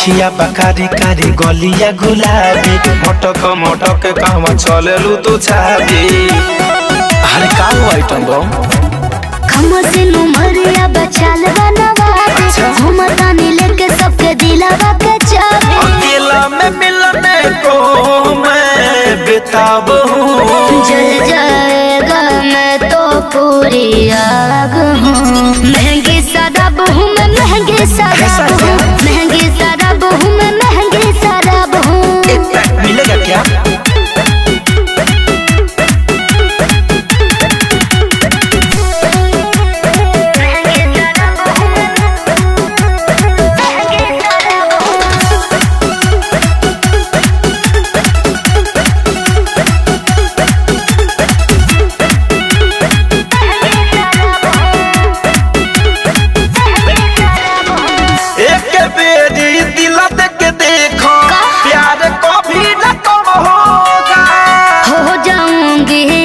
अखिया बकारी कारी गलिया गुलाबी मटक मटक कहवा चलेलू तू छाबी। अरे का आइटम बो खमसिन उमरिया बचाल बनवा घूमतानी लेके सबके दिलावा के चाबी। अकेला में मिलने को मैं बेताब हूँ। जल जाएगा मैं तो पूरी आग हूँ। महंगी शराब हूँ मैं, महंगी शराब हूँ, महंगी शराब हूँ मैं, महंगी शराब हूँ। मिलेगा क्या?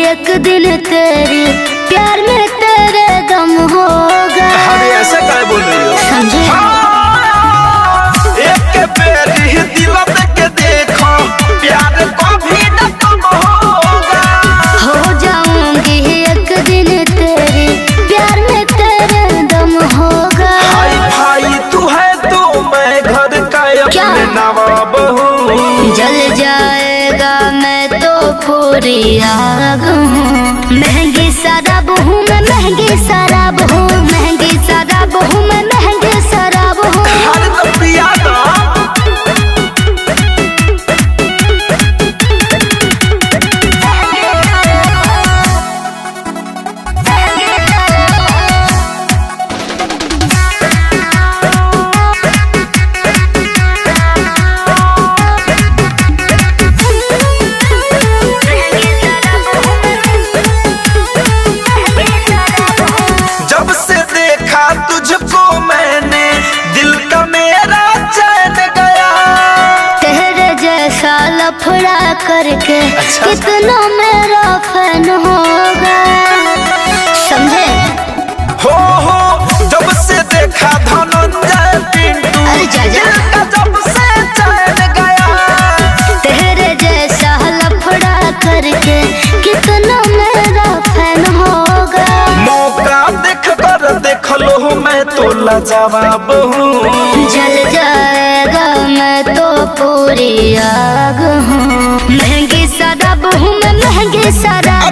एक दिन तेरी प्यार में तेरे दम होगा। अरे ऐसे क्या बोल रही हो? समझे? एक बेरी दिल देके देखो प्यार को भी न कम होगा। हो जाऊंगी एक दिन तेरी प्यार में तेरे दम होगा। भाई भाई तू है तो मैं घर का अपने नवाब हूँ। जल जाएगा मैं तो पूरी आग हूँ। महंगी शराब हूँ मैं, महंगी शराब हूँ, महंगी शराब हूँ मैं, महंगी शराब हूँ। अरे तो पिया दो। जब से देखा तुझको मैंने दिल का मेरा चैन गया। तेरे जैसा लफड़ा करके कितना मेरा फैन होगा। समझे? हो जब से देखा धनंजय पिंटू दिल का जब से चैन गया। तेरे जैसा लफड़ा करके कितना मेरा फैन होगा। मौका देख कर देख लो मैं तो लाजवाब हूँ। जल जाएगा मैं तो पूरी आग हूँ। महंगी शराब हूँ मैं, महंगी शराब